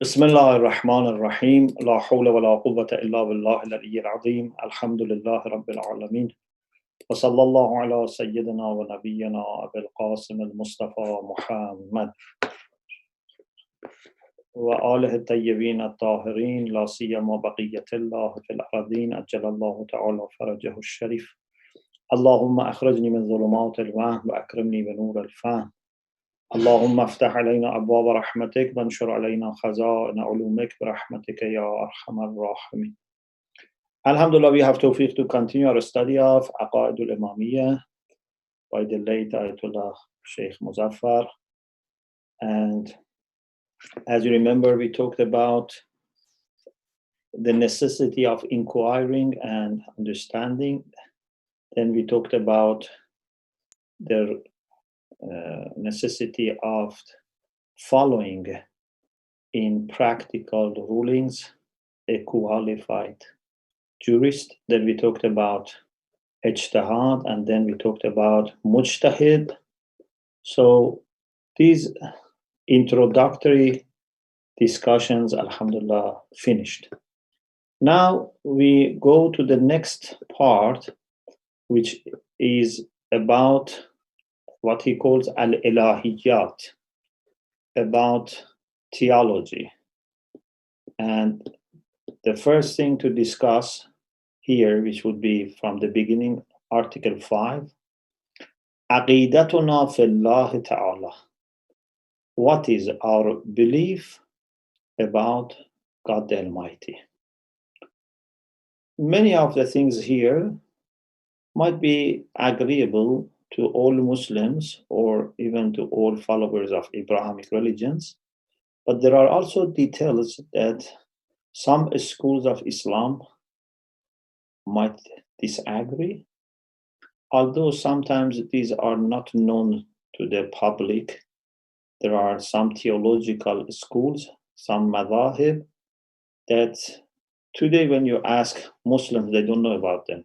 بسم الله الرحمن الرحيم لا حول ولا قوة إلا بالله العلي العظيم الحمد لله رب العالمين وصلى الله على سيدنا ونبينا أبي القاسم المصطفى محمد وآله الطيبين الطاهرين لا سيما بقية الله في الأرضين أجل الله تعالى فرجه الشريف اللهم أخرجني من ظلمات الوهم وأكرمني بنور الفهم اللهم افتح علينا أبواب رحمتك وانشر علينا خزائن علومك برحمتك يا أرحم الراحمين. Alhamdulillah, we have tawfiq to continue our study of Aqaid al-Imamiyya by the late Ayatollah Sheikh Muzaffar. And as you remember, we talked about the necessity of inquiring and understanding. Then we talked about the necessity of following in practical rulings a qualified jurist. Then we talked about ijtihad, and then we talked about mujtahid. So these introductory discussions, alhamdulillah, finished. Now we go to the next part, which is about what he calls al-ilahiyat, about theology. And the first thing to discuss here, which would be from the beginning, Article 5, Aqidatuna fillah ta'ala. What is our belief about God the Almighty? Many of the things here might be agreeable to all Muslims or even to all followers of Abrahamic religions, but there are also details that some schools of Islam might disagree, although sometimes these are not known to the public. There are some theological schools, some madhahib, that today when you ask Muslims, they don't know about them.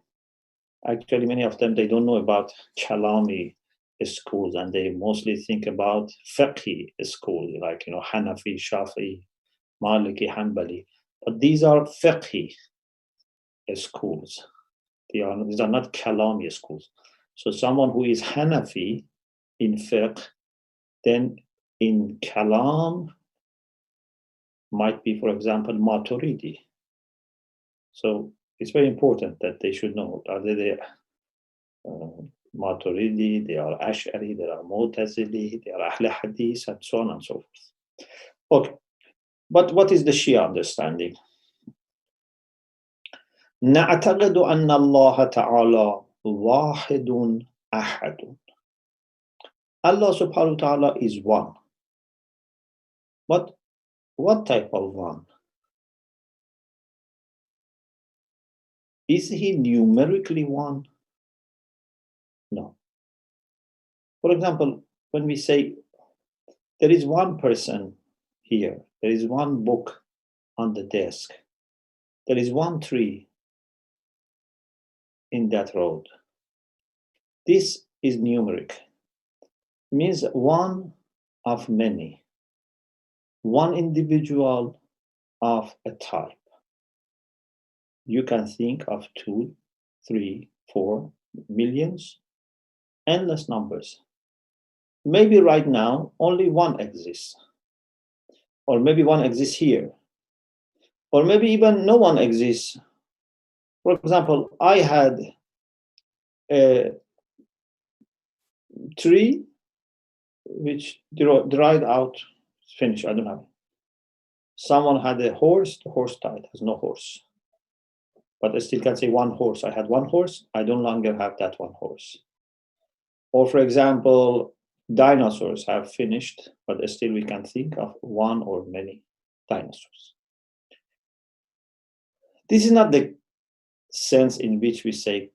Actually, many of them, they don't know about Kalami schools, and they mostly think about fiqh schools, like, Hanafi, Shafi, Maliki, Hanbali. But these are fiqh schools. These are not Kalami schools. So someone who is Hanafi in fiqh, then in Kalam might be, for example, Maturidi. So it's very important that they should know, are they Maturidi, they are Ash'ari, they are Mu'tazili, they are Ahl Hadith, and so on and so forth. Okay, but what is the Shia understanding? نعتقد أن الله تعالى واحد أحد. Allah subhanahu wa ta'ala is one. But what type of one? Is he numerically one? No. For example, when we say there is one person here, there is one book on the desk, there is one tree in that road, this is numeric. Means one of many, one individual of a type. You can think of 2, 3, 4 millions, endless numbers. Maybe right now only one exists, or maybe one exists here, or maybe even no one exists. For example, I had a tree which dried out, finished, I don't have it. Someone had a horse, the horse died, has no horse. But I still can say one horse. I had one horse, I no longer have that one horse. Or for example, dinosaurs have finished, but still we can think of one or many dinosaurs. This is not the sense in which we say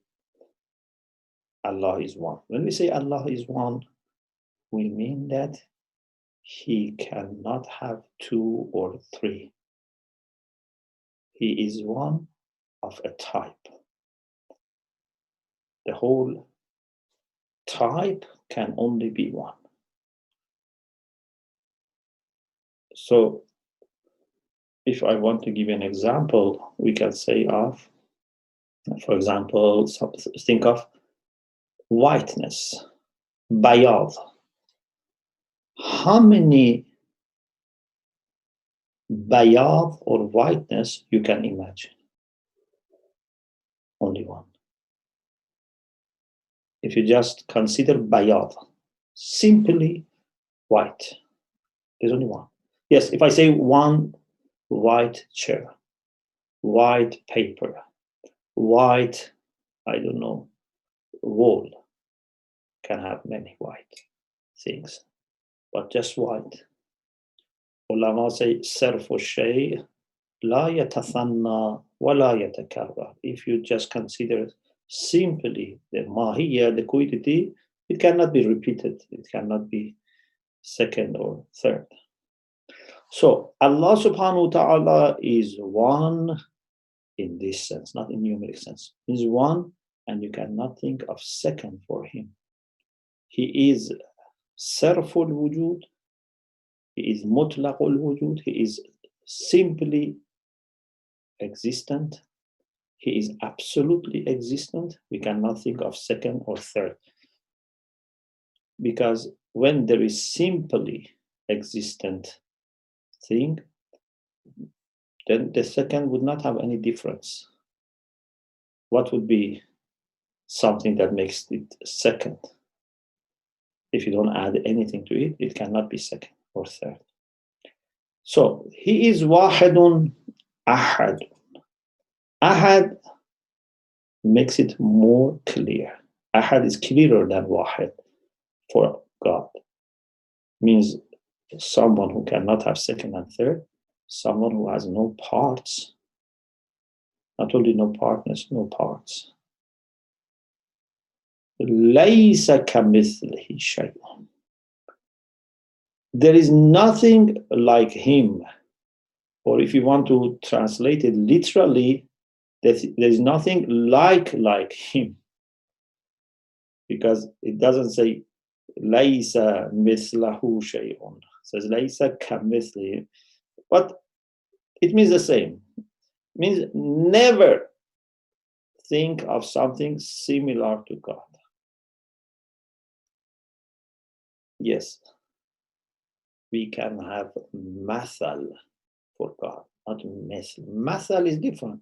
Allah is one. When we say Allah is one, we mean that he cannot have 2 or 3. He is one of a type. The whole type can only be one. So if I want to give an example, we can say of, for example, think of whiteness, bayad. How many bayad or whiteness you can imagine? Only one. If you just consider bayad, simply white, there's only one. Yes, if I say one white chair, white paper, white, I don't know, wall, can have many white things, but just white. Ulama say, صرف الشيء لا يتثنى ولا يتكرر. If you just consider simply the mahiyya, the quiddity, it cannot be repeated. It cannot be second or third. So Allah subhanahu wa ta'ala is one in this sense, not in numeric sense. He's one, and you cannot think of second for him. He is sarful wujud, he is mutlaqul wujud, he is simply existent, he is absolutely existent. We cannot think of second or third. Because when there is simply existent thing, then the second would not have any difference. What would be something that makes it second? If you don't add anything to it, it cannot be second or third. So he is wahidun ahad. Ahad makes it more clear. Ahad is clearer than wahid for God. Means someone who cannot have second and third, someone who has no parts, not only no partners, no parts. لَيْسَ كَمِثْلِهِ شَيْءٌ. There is nothing like him. Or if you want to translate it literally, there is nothing like him. Because it doesn't say لَيْسَ مِثْلَهُ شَيْءٌ. It says لَيْسَ كَمِثْلِهِ. But it means the same. It means never think of something similar to God. Yes, we can have mathal for God, not misl. Mathal is different.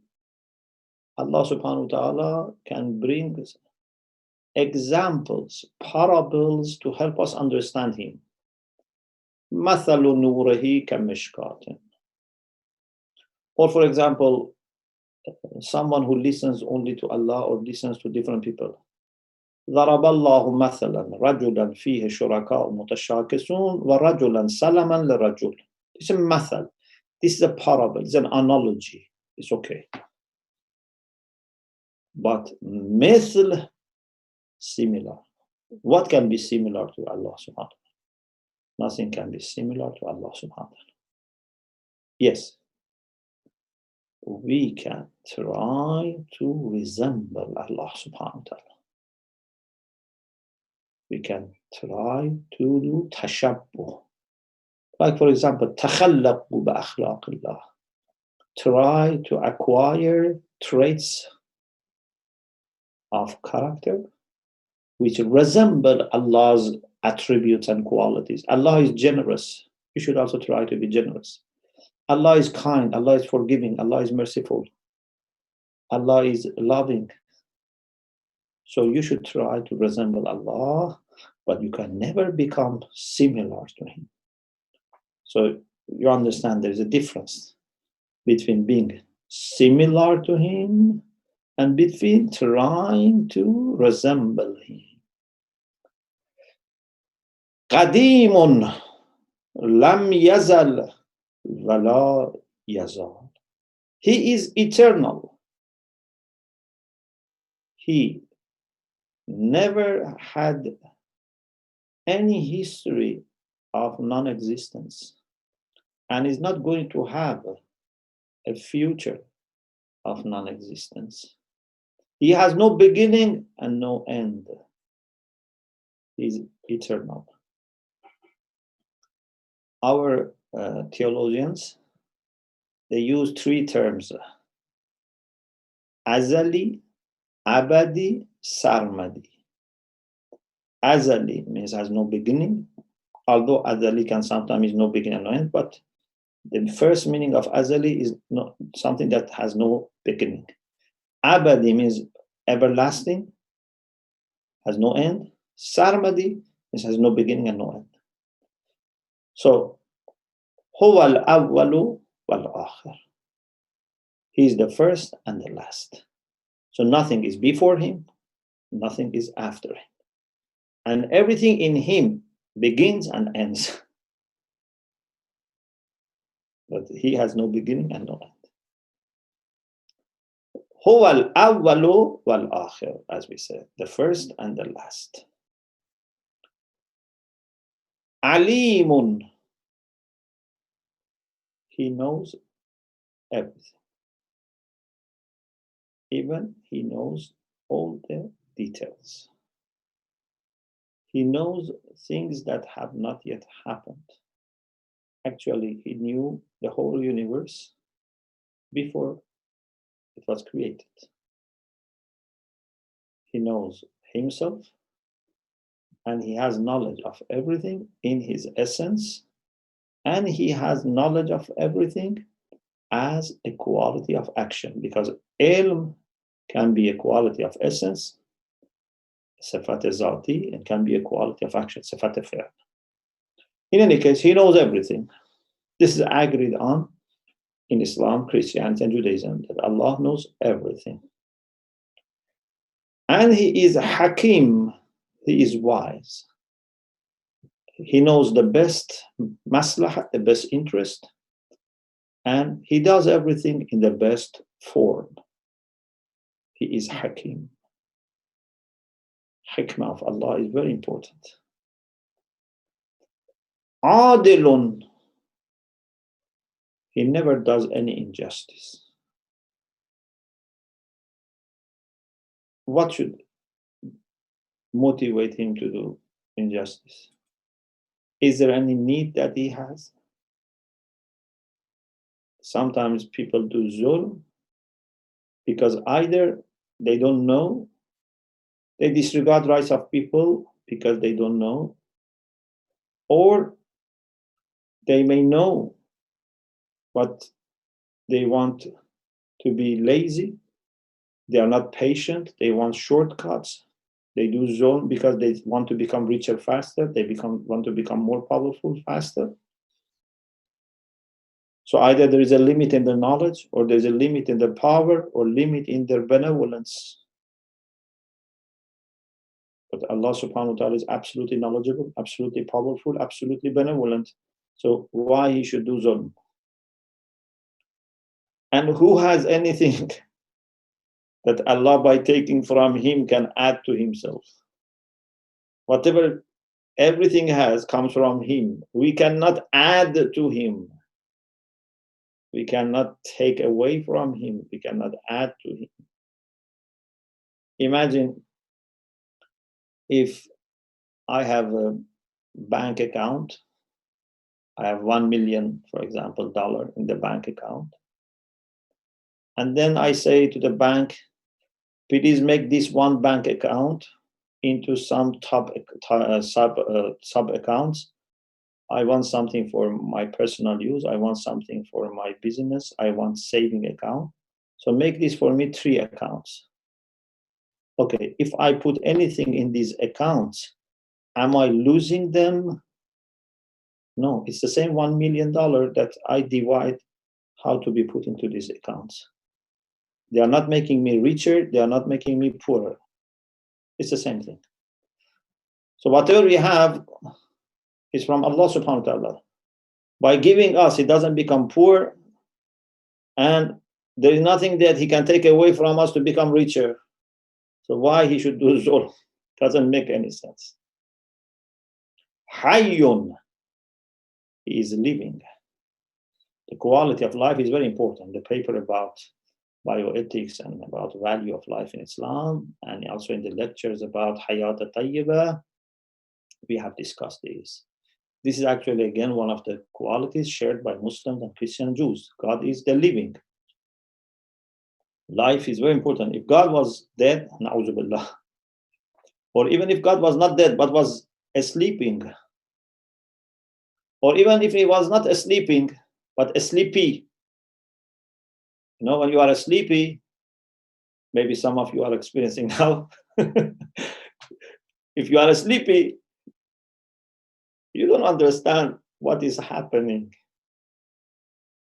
Allah subhanahu wa ta'ala can bring examples, parables to help us understand him. مَثَلُ نُورِهِ كَمِشْكَاتٍ. Or for example, someone who listens only to Allah or listens to different people. ضرب الله مثلا رجلا فيه شركاء متشاكسون ورجلا سلما لرجل. It's a مثل. This is a parable. It's an analogy. It's okay. But مثل, similar. What can be similar to Allah subhanahu wa ta'ala? Nothing can be similar to Allah subhanahu wa ta'ala. Yes, we can try to resemble Allah subhanahu wa ta'ala. We can try to do tashabbuh. Like for example, تخلقوا بأخلاق الله. Try to acquire traits of character which resemble Allah's attributes and qualities. Allah is generous. You should also try to be generous. Allah is kind. Allah is forgiving. Allah is merciful. Allah is loving. So you should try to resemble Allah, but you can never become similar to him. So you understand there's a difference between being similar to him and between trying to resemble him. قديم لم يزل ولا يزال. He is eternal. He never had any history of non-existence and is not going to have a future of non-existence. He has no beginning and no end. He is eternal. Our theologians they use three terms: azali, abadi, sarmadi. Azali means has no beginning, although azali can sometimes mean no beginning and no end, but the first meaning of azali is not something that has no beginning. Abadi means everlasting, has no end. Sarmadi means has no beginning and no end. So, huwa al-awwalu wal-akhir. He is the first and the last. So nothing is before him, nothing is after him. And everything in him begins and ends. But he has no beginning and no end. Huwa al-awwalu wal-akhir, as we said, the first and the last. Alimun. He knows everything. Even he knows all the details. He knows things that have not yet happened. Actually, he knew the whole universe before it was created. He knows himself, and he has knowledge of everything in his essence, and he has knowledge of everything as a quality of action, because ilm can be a quality of essence, sifat zati, and can be a quality of action, sifat fi'l. In any case, he knows everything. This is agreed on in Islam, Christianity, and Judaism, that Allah knows everything. And he is Hakim, he is wise. He knows the best maslahat, the best interest, and he does everything in the best form. He is Hakim. Hikmah of Allah is very important. Adilun. He never does any injustice. What should motivate him to do injustice? Is there any need that he has? Sometimes people do zulm because either they don't know, they disregard rights of people because they don't know, or they may know, but they want to be lazy. They are not patient. They want shortcuts. They do zulm because they want to become richer faster. They want to become more powerful faster. So either there is a limit in their knowledge, or there's a limit in their power, or limit in their benevolence. But Allah subhanahu wa ta'ala is absolutely knowledgeable, absolutely powerful, absolutely benevolent. So why he should do zulm? And who has anything that Allah, by taking from him, can add to himself? Whatever everything has comes from him. We cannot add to him. We cannot take away from him. We cannot add to him. Imagine if I have a bank account. I have $1 million, for example, in the bank account. And then I say to the bank, please make this one bank account into some sub accounts. I want something for my personal use. I want something for my business. I want saving account. So make this for me 3 accounts. Okay, if I put anything in these accounts, am I losing them? No, it's the same $1 million that I divide how to be put into these accounts. They are not making me richer. They are not making me poorer. It's the same thing. So whatever we have is from Allah subhanahu wa ta'ala. By giving us, he doesn't become poor, and there is nothing that he can take away from us to become richer. So why he should do zulm? Doesn't make any sense. Hayyun, he is living. The quality of life is very important. The paper about bioethics and about value of life in Islam, and also in the lectures about Hayat Tayyibah, we have discussed this. This is actually, again, one of the qualities shared by Muslims and Christian Jews. God is the living. Life is very important. If God was dead, na'udhu billah, or even if God was not dead but was sleeping, or even if he was not sleeping but sleepy. You know, when you are sleepy, maybe some of you are experiencing now. If you are sleepy, you don't understand what is happening,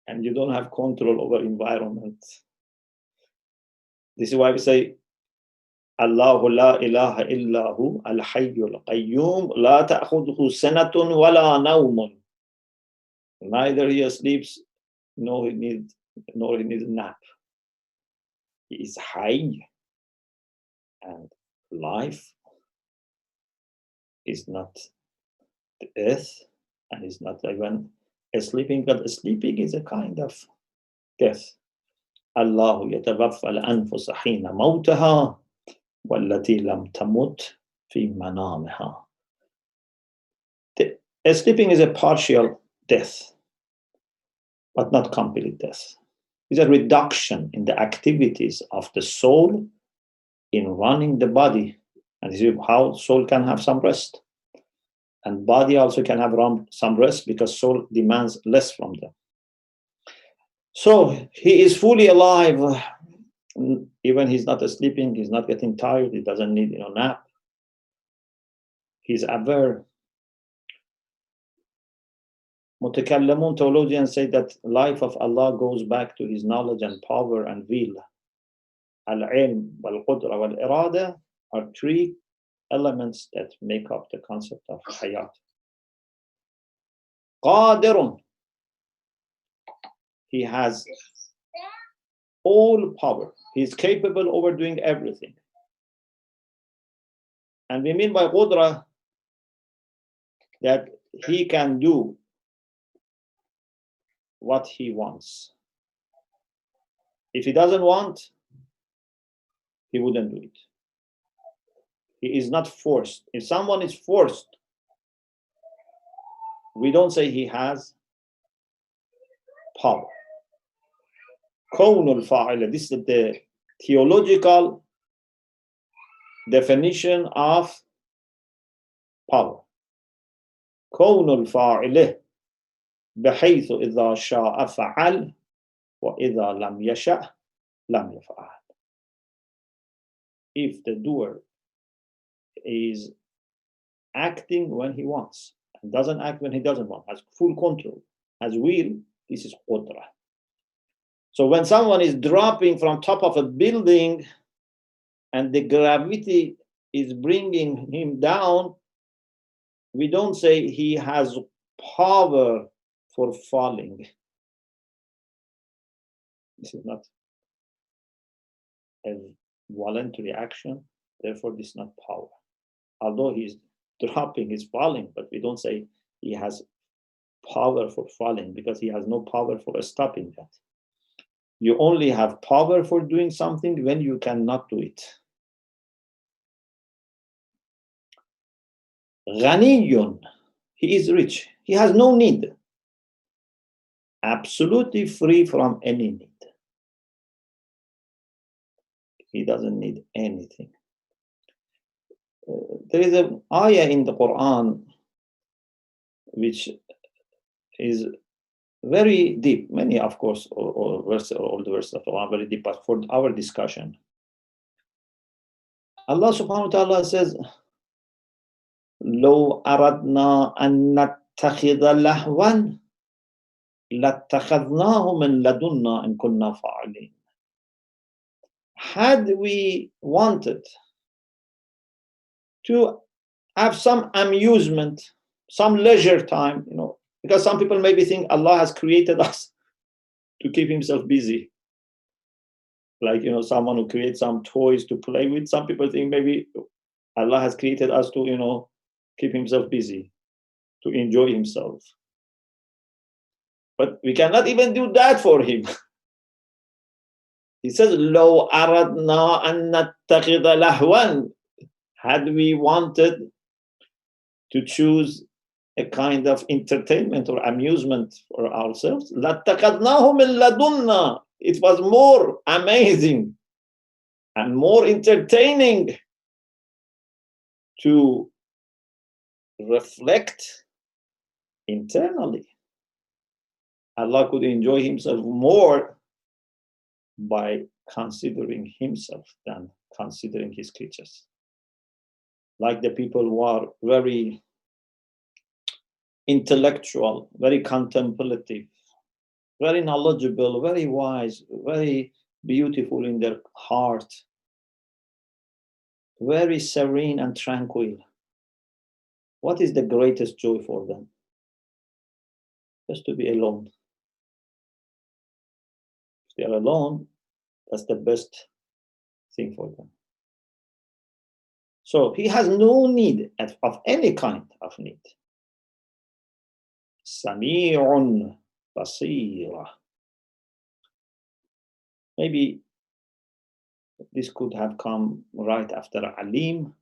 and you don't have control over environment. This is why we say, Allahu la ilaha illahu al-hayyul qayyum la ta'khudhuhu sanatun wala nawmun. Neither he sleeps nor he needs a nap. He is hayy, and life is not the earth, and is not even sleeping, but sleeping is a kind of death. Allahu yatawaffa al-anfusa hina mawtaha wallati lam tamut fi manamiha. Sleeping is a partial death, but not complete death. It's a reduction in the activities of the soul in running the body. And this is how soul can have some rest. And body also can have some rest, because soul demands less from them. So he is fully alive. Even he's not sleeping, he's not getting tired, he doesn't need nap. He's aware. Mutakallamun theologians say that life of Allah goes back to his knowledge and power and will. Al-ilm, wal-qudra, wal-irada are three elements that make up the concept of hayat. Qadirun, he has all power. He is capable over doing everything. And we mean by qudra that he can do what he wants. If he doesn't want, he wouldn't do it. He is not forced. If someone is forced, we don't say he has power. Kawnul fa'ila, this is the theological definition of power. Kawnul fa'ila بحيث إذا شاء فعل وإذا لم يشأ لم يفعل. If the doer is acting when he wants and doesn't act when he doesn't want, has full control, has will, this is qudra. So when someone is dropping from top of a building and the gravity is bringing him down, we don't say he has power for falling. This is not a voluntary action, therefore this is not power. Although he's dropping, he's falling, but we don't say he has power for falling, because he has no power for stopping that. You only have power for doing something when you cannot do it. Ghaniyun, he is rich, he has no need. Absolutely free from any need. He doesn't need anything. There is an ayah in the Quran which is very deep. Many, of course, all the verses of the Quran are very deep, but for our discussion, Allah subhanahu wa ta'ala says, لو أردنا أن نتخذ لهوا لاتخذناه من لدنا إن كنا فاعلين. Had we wanted to have some amusement, some leisure time, because some people maybe think Allah has created us to keep himself busy. Like, someone who creates some toys to play with. Some people think maybe Allah has created us to, keep himself busy, to enjoy himself. But we cannot even do that for him. He says, لو أردنا أن نتخذ لهوا. Had we wanted to choose a kind of entertainment or amusement for ourselves, لَاتَّخَذْنَاهُ مِن لَدُنَّا. It was more amazing and more entertaining to reflect internally. Allah could enjoy himself more by considering himself than considering his creatures. Like the people who are very intellectual, very contemplative, very knowledgeable, very wise, very beautiful in their heart, very serene and tranquil. What is the greatest joy for them? Just to be alone. If they are alone, that's the best thing for them. So he has no need of any kind of need. Sami'un basira. Maybe this could have come right after Alim,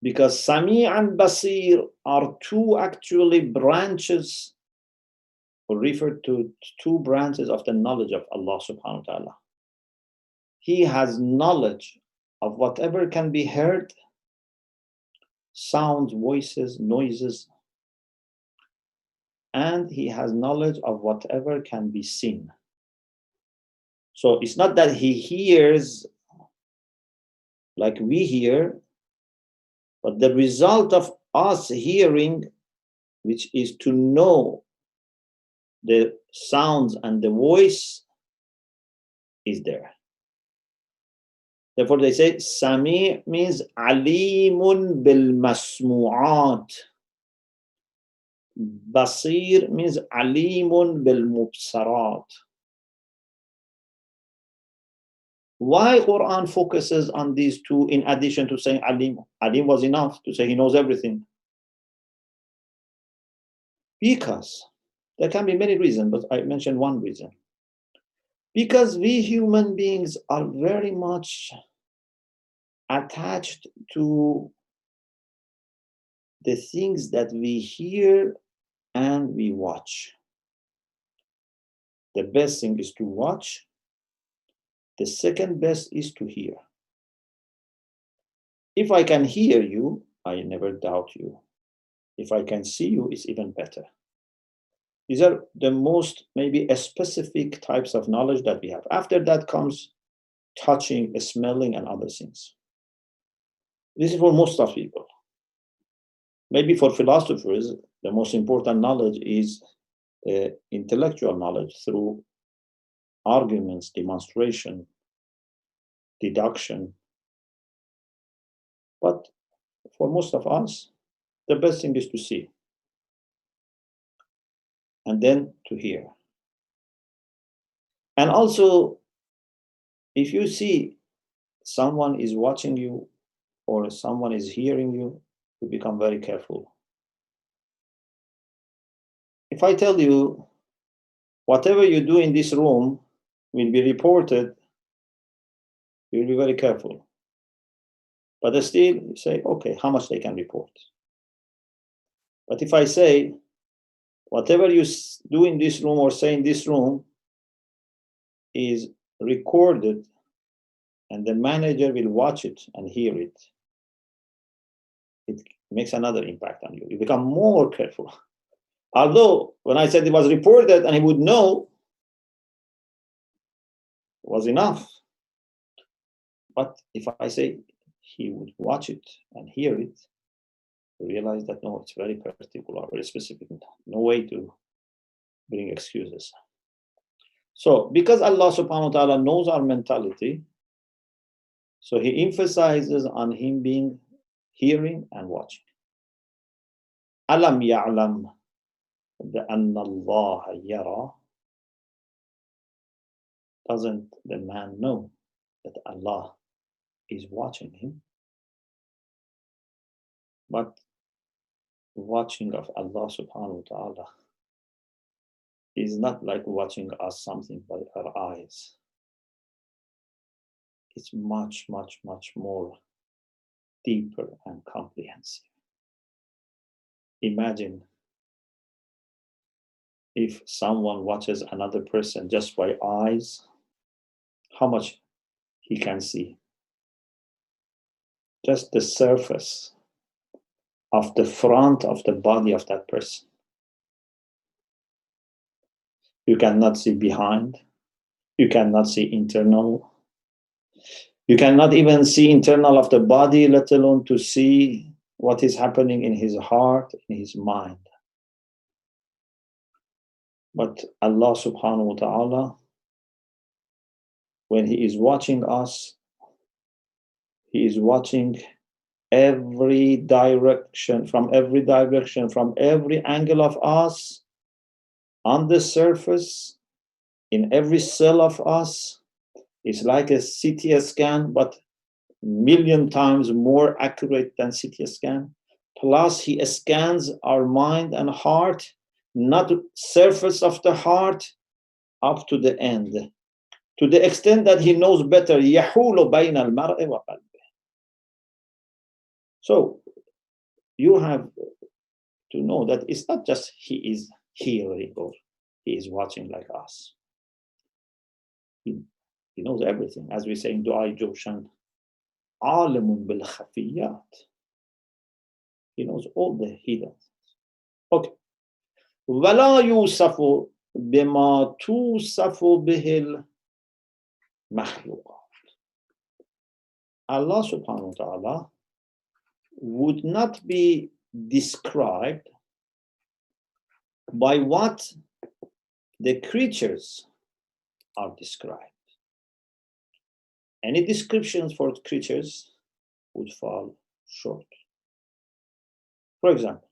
because Sami' and Basir are two actually branches, or referred to two branches of the knowledge of Allah subhanahu wa ta'ala. He has knowledge of whatever can be heard, sounds, voices, noises, and he has knowledge of whatever can be seen. So it's not that he hears like we hear, but the result of us hearing, which is to know the sounds and the voice, is there. Therefore they say Sami means alimun bil masmu'at. Basir means alimun bil mubsarat. Why Quran focuses on these two in addition to saying alim? Alim was enough to say he knows everything. Because there can be many reasons, but I mentioned one reason. Because we human beings are very much attached to the things that we hear and we watch. The best thing is to watch. The second best is to hear. If I can hear you, I never doubt you. If I can see you, it's even better. These are the most maybe specific types of knowledge that we have. After that comes touching, smelling, and other things. This is for most of people. Maybe for philosophers, the most important knowledge is intellectual knowledge through arguments, demonstration, deduction. But for most of us, the best thing is to see and then to hear. And also, if you see someone is watching you or someone is hearing you, you become very careful. If I tell you whatever you do in this room will be reported, you'll be very careful. But still, you say, okay, how much they can report? But if I say, whatever you do in this room or say in this room is recorded, and the manager will watch it and hear it, it makes another impact on you. You become more careful. Although, when I said it was reported and he would know, it was enough. But if I say he would watch it and hear it, you realize that no, it's very particular, very specific. No way to bring excuses. So, because Allah subhanahu wa ta'ala knows our mentality, so he emphasizes on him being hearing and watching. Alam ya'lam anna Allah yara. Doesn't the man know that Allah is watching him? But watching of Allah subhanahu wa ta'ala is not like watching us something by our eyes. It's much, much, much more deeper and comprehensive. Imagine if someone watches another person just by eyes, how much he can see. Just the surface of the front of the body of that person. You cannot see behind. You cannot see internal. You cannot even see internal of the body, let alone to see what is happening in his heart, in his mind. But Allah subhanahu wa ta'ala, when He is watching us, He is watching every direction, from every angle of us, on the surface, in every cell of us. It's like a CT scan, but million times more accurate than CT scan. Plus, He scans our mind and heart, not surface of the heart, up to the end, to the extent that He knows better. يَحُولُ بَيْنَ الْمَرْءِ وَقَلْبِهِ. So you have to know that it's not just He is hearing or He is watching like us. He knows everything. As we say in Dua Joshan, عَالِمٌ بِالْخَفِيَّاتِ. He knows all the hidden. Okay. وَلَا يُوصَفُ بِمَا تُوصَفُ بِهِ الْمَخْلُوقَاتِ. Allah subhanahu wa ta'ala would not be described by what the creatures are described. Any descriptions for creatures would fall short. For example,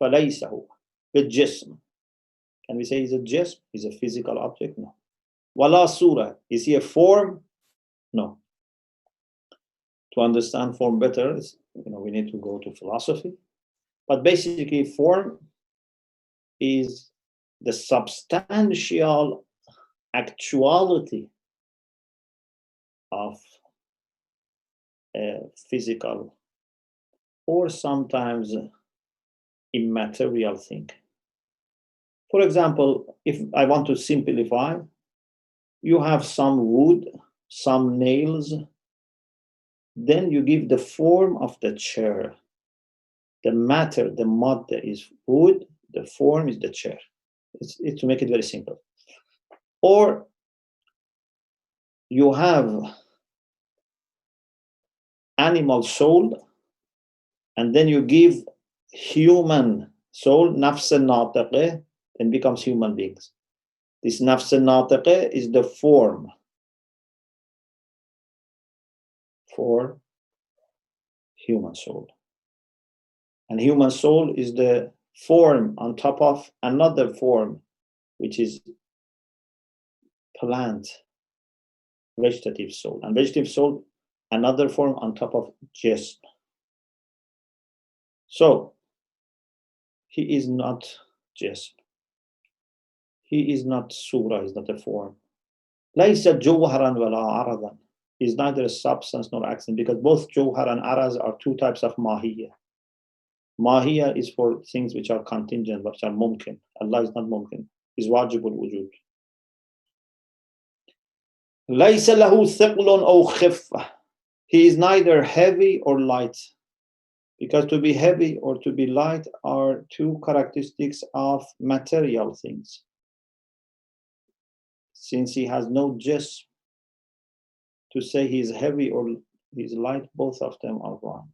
فَلَيْسَ هُوَ بِالْجِسْمِ. Can we say he's a jism? He's a physical object? No. وَلَا surah. Is he a form? No. To understand form better, we need to go to philosophy. But basically, form is the substantial actuality of a physical or sometimes immaterial thing. For example, if I want to simplify, you have some wood, some nails, then you give the form of the chair. The matter, the matter is wood, the form is the chair. It's to make it very simple. Or you have animal soul, and then you give human soul, nafs al-natiqah, and becomes human beings. This nafs al-natiqah is the form for human soul. And human soul is the form on top of another form, which is plant, vegetative soul. And vegetative soul, another form on top of jism. So, he is not jism. He is not surah, he is not a form. لَيْسَ جَوْهَرًا وَلَا عَرَضًا. He is neither a substance nor accent, because both jawhar and araz are two types of mahiyya. Mahiyya is for things which are contingent, which are mumkin. Allah is not mumkin. He is wajibul wujud. لَيْسَ لَهُ ثِقْلٌ أَوْ خِفَّةٌ. He is neither heavy or light. Because to be heavy or to be light are two characteristics of material things. Since he has no jism, to say he is heavy or he is light, both of them are wrong.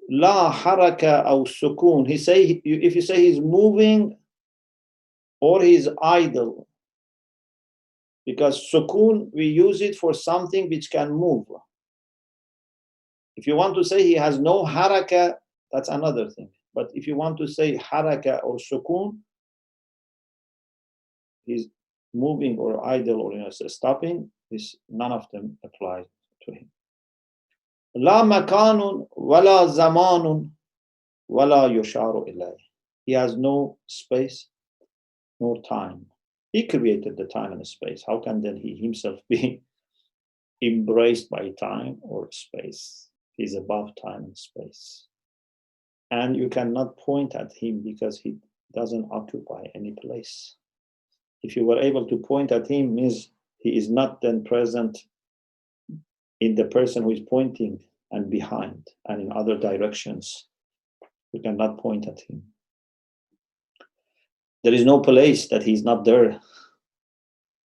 La haraka aw sukun. If you say he's moving or he's idle, because sukun, we use it for something which can move. If you want to say he has no haraka, that's another thing. But if you want to say haraka or sukun, he's moving or idle or stopping, none of them apply to him. La makanun wala zamanun wala yusharu ilayh. He has no space nor time. He created the time and space. How can then he himself be embraced by time or space? He's above time and space. And you cannot point at him because he doesn't occupy any place. If you were able to point at him, means he is not then present in the person who is pointing and behind and in other directions. You cannot point at him. There is no place that he's not there,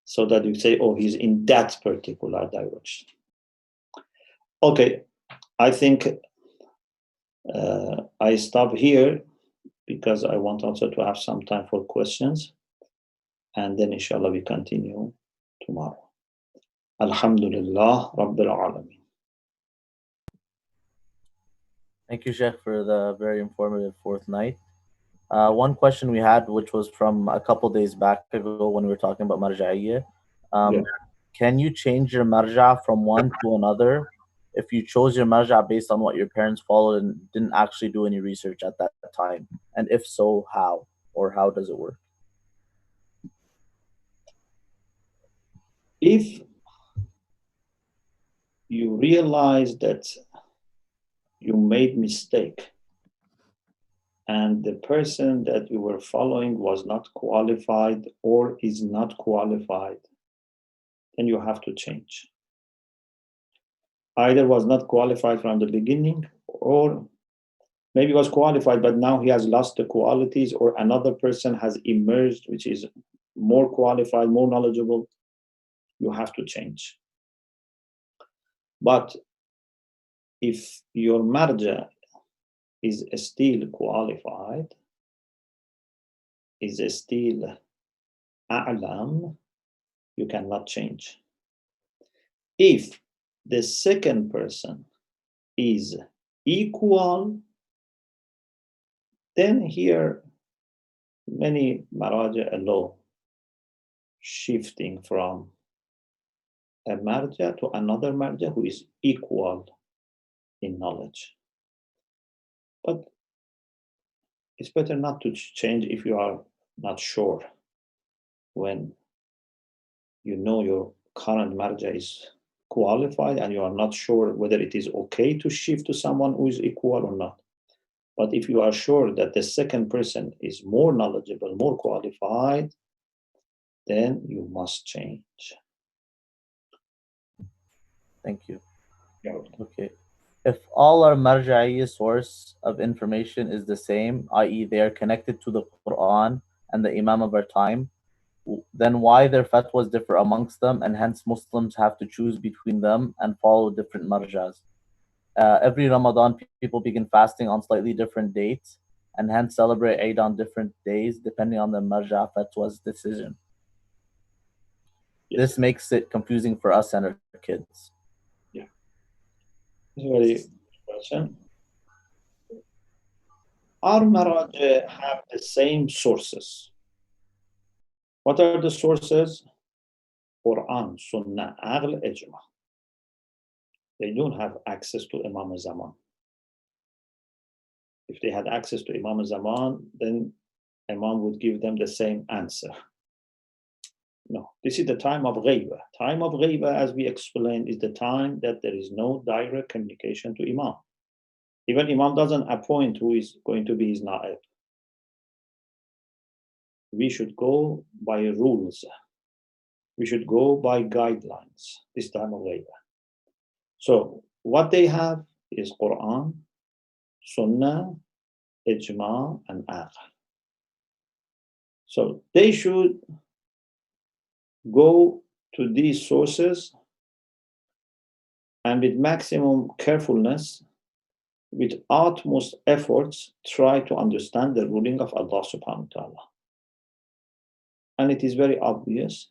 so that you say, oh, he's in that particular direction. Okay, I think I stop here because I want also to have some time for questions. And then inshallah we continue tomorrow. Alhamdulillah Rabbil Alameen. Thank you, Sheikh, for the very informative fourth night. One question we had, which was from a couple days back ago when we were talking about marja'iyya. Yeah. Can you change your marja from one to another if you chose your marja based on what your parents followed and didn't actually do any research at that time? And if so, how? Or how does it work? If you realize that you made mistake and the person that you were following was not qualified or is not qualified, then you have to change. Either was not qualified from the beginning, or maybe was qualified but now he has lost the qualities, or another person has emerged which is more qualified, more knowledgeable. You have to change. But if your marja is still qualified, is still a'lam, you cannot change. If the second person is equal, then here many maraja allow shifting from a marja to another marja who is equal in knowledge. But it's better not to change if you are not sure. When you know your current marja is qualified and you are not sure whether it is okay to shift to someone who is equal or not. But if you are sure that the second person is more knowledgeable, more qualified, then you must change. Thank you. Yeah. Okay. If all our marja'iyya source of information is the same, i.e., they are connected to the Quran and the Imam of our time, then why their fatwas differ amongst them, and hence Muslims have to choose between them and follow different marjas. Every Ramadan, people begin fasting on slightly different dates, and hence celebrate Eid on different days depending on the marja fatwa's decision. Yes. This makes it confusing for us and our kids. Yeah. It's a very good question. Our maraj have the same sources. What are the sources? Quran, Sunnah, Aql, Ijma. They don't have access to Imam Zaman. If they had access to Imam Zaman, then Imam would give them the same answer. No, this is the time of ghaiba. Time of ghaiba, as we explained, is the time that there is no direct communication to Imam. Even Imam doesn't appoint who is going to be his na'ib. We should go by rules. We should go by guidelines this time of ghaiba. So what they have is Quran, Sunnah, Ijma, and Aql. So they should go to these sources and with maximum carefulness, with utmost efforts, try to understand the ruling of Allah subhanahu wa ta'ala. And it is very obvious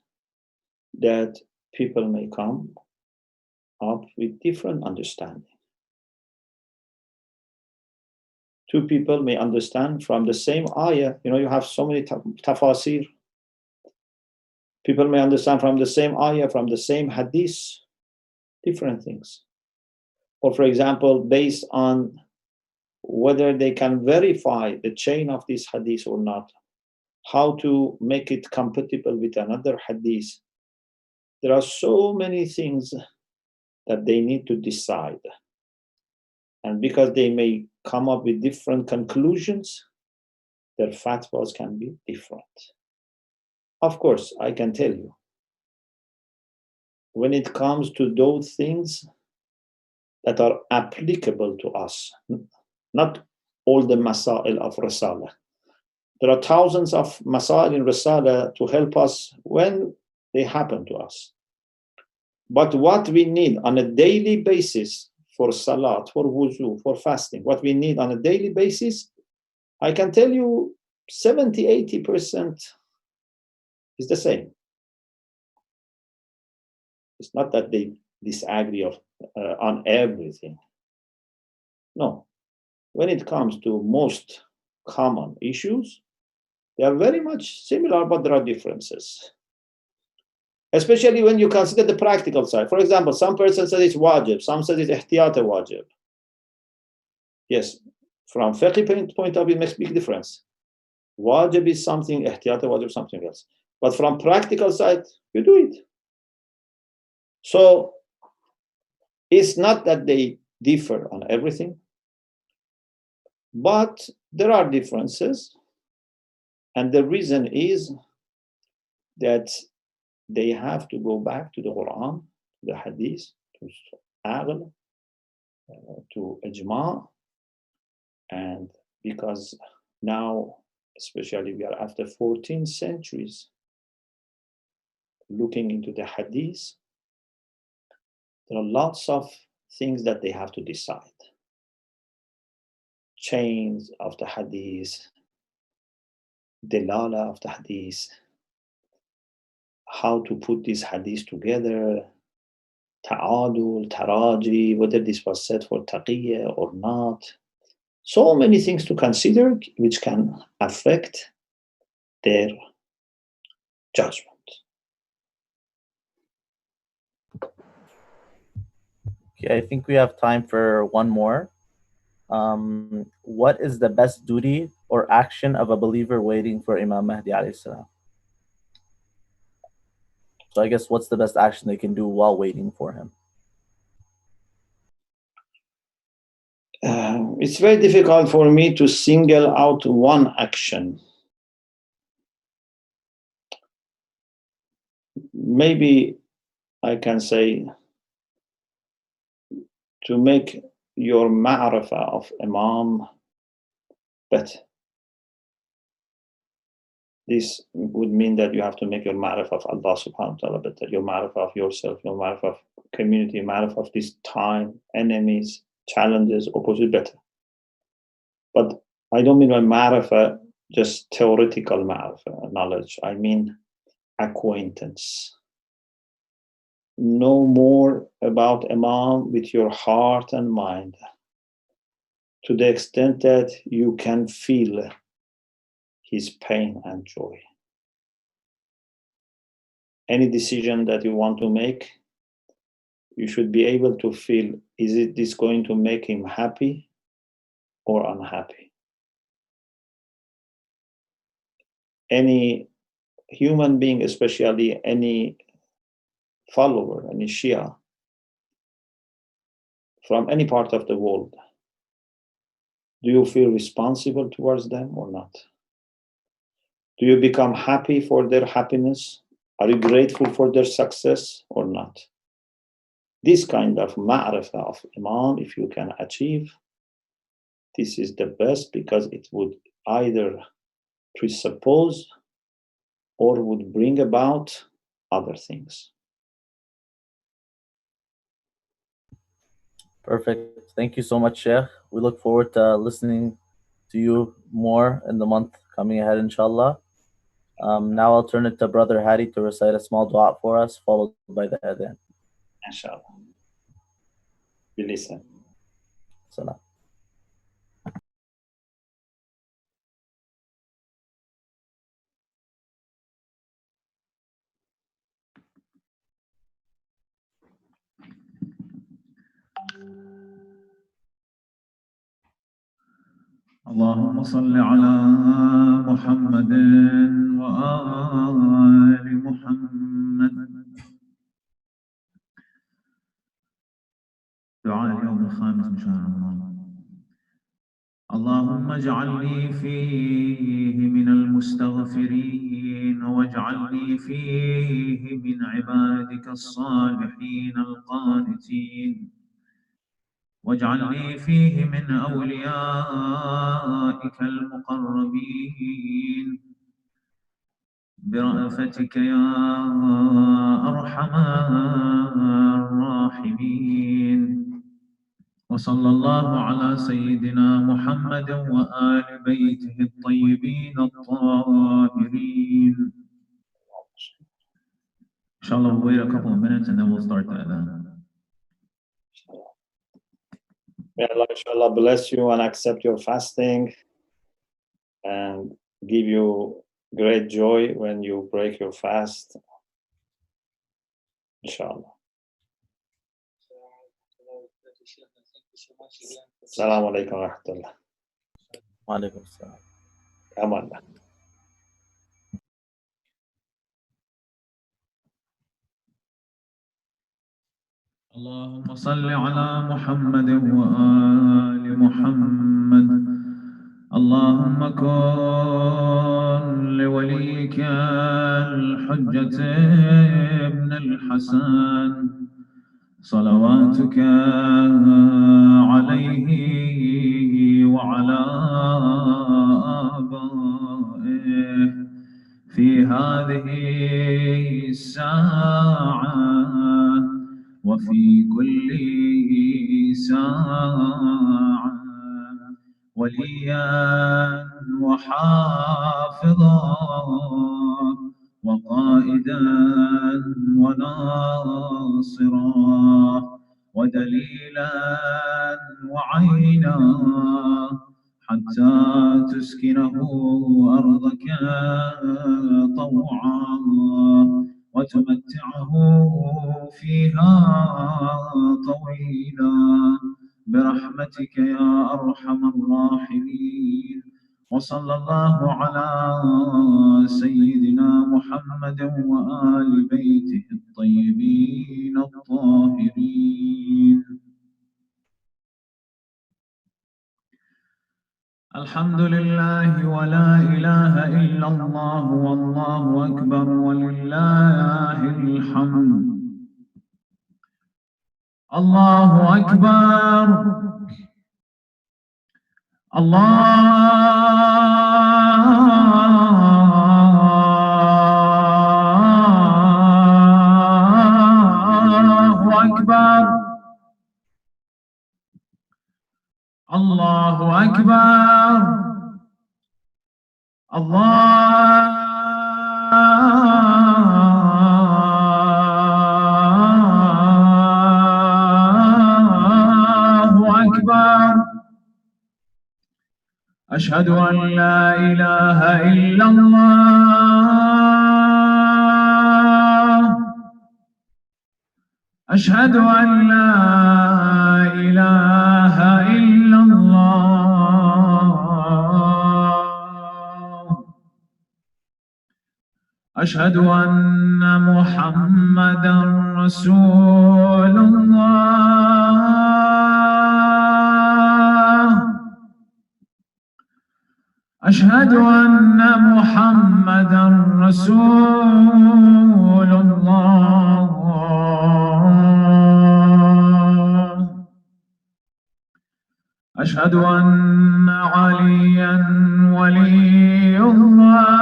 that people may come up with different understanding. Two people may understand from the same ayah. You have so many tafasir. People may understand from the same ayah, from the same hadith, different things. Or for example, based on whether they can verify the chain of this hadith or not, how to make it compatible with another hadith. There are so many things that they need to decide. And because they may come up with different conclusions, their fatwas can be different. Of course, I can tell you, when it comes to those things that are applicable to us, not all the masail of Risala. There are thousands of masail in Risala to help us when they happen to us. But what we need on a daily basis for salat, for wuzu, for fasting, what we need on a daily basis, I can tell you 70-80% is the same. It's not that they disagree on everything. No. When it comes to most common issues, they are very much similar, but there are differences. Especially when you consider the practical side. For example, some person says it's wajib, some says it's ihtiyat wajib. Yes, from fiqh point of view, it makes big difference. Wajib is something, ihtiyat wajib is something else. But from practical side, you do it. So it's not that they differ on everything, but there are differences. And the reason is that they have to go back to the Quran, the Hadith, to Aql, to Ijma, and because now, especially we are after 14 centuries, looking into the Hadith, there are lots of things that they have to decide. Chains of the Hadith, Delala of the Hadith, how to put these Hadith together, Ta'adul, Taraji, whether this was said for Taqiyya or not. So many things to consider which can affect their judgment. Okay, I think we have time for one more. What is the best duty or action of a believer waiting for Imam Mahdi alayhi salam? So I guess what's the best action they can do while waiting for him? It's very difficult for me to single out one action. Maybe I can say to make your ma'rifah of Imam better. This would mean that you have to make your ma'rifah of Allah subhanahu wa ta'ala better, your ma'rifah of yourself, your ma'rifah of community, ma'rifah of this time, enemies, challenges, opposite better. But I don't mean by ma'rifah just theoretical ma'rifah, knowledge. I mean acquaintance. Know more about Imam with your heart and mind, to the extent that you can feel his pain and joy. Any decision that you want to make, you should be able to feel, is this going to make him happy or unhappy? Any human being, especially any follower, any Shia, from any part of the world, do you feel responsible towards them or not? Do you become happy for their happiness? Are you grateful for their success or not? This kind of ma'rifah of Imam, if you can achieve, this is the best, because it would either presuppose or would bring about other things. Perfect. Thank you so much, Sheikh. We look forward to listening to you more in the month coming ahead, inshallah. Now I'll turn it to Brother Hadi to recite a small dua for us, followed by the adhan. Inshallah. We listen. Salam. اللهم صل على محمد وآل محمد. دعاء اليوم الخامس من شهر رمضان. اجعلني فيه من المستغفرين، واجعلني فيه من عبادك الصالحين القانتين، واجعلني فيه من أوليائك المقربين برأفتك يا أرحم الراحمين. وصلى الله على سيدنا محمد وآل بيته الطيبين الطاهرين. Inshallah, we'll wait a couple of minutes and then we'll start the adhan. May Allah, inshallah, bless you and accept your fasting and give you great joy when you break your fast. Inshallah. Assalamu alaikum wa rahmatullah. Wa alaikum assalam. Come on. اللهم صل على محمد وآل محمد. اللهم كن لوليك الحجة ابن الحسن صلواتك عليه وعلى آبائه في هذه الساعة وفي كل ساعة وليا وحافظا وقائدا وناصرا ودليلا وعينا حتى تسكنه أرضك طوعا وتمتعه فيها طويلا برحمتك يا أرحم الراحمين. وصلى الله على سيدنا محمد وآل بيته الطيبين الطاهرين. الحمد لله ولا إله إلا الله والله أكبر ولله الحمد. الله أكبر. الله أكبر. الله أكبر. الله أكبر. أشهد أن لا إله إلا الله. أشهد أن لا إله إلا الله. أشهد أن محمدا رسول الله. أشهد أن محمدا رسول الله. أشهد أن عليا ولي الله.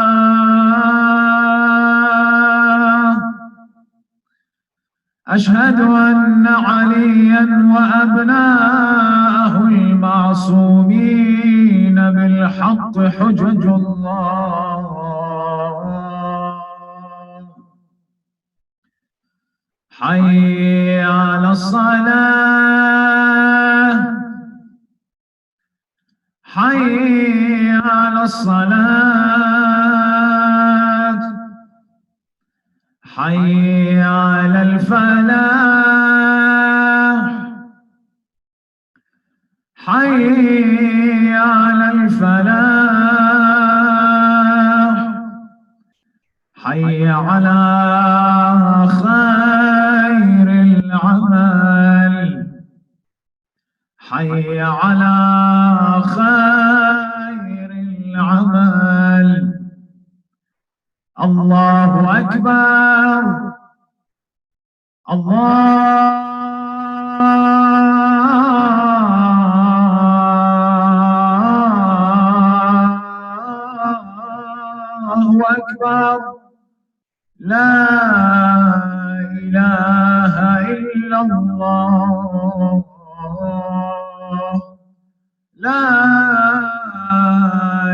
أشهد أن عليا وأبناءه المعصومين بالحق حجج الله. حي على الصلاة. حي على الصلاة. حي على الفلاح. حي على الفلاح. حي على خير العمل. حي على خير الله أكبر الله أكبر لا إله إلا الله لا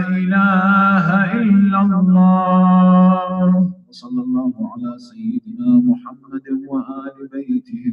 إله إلا الله. صلى الله على سيدنا محمد وآل بيته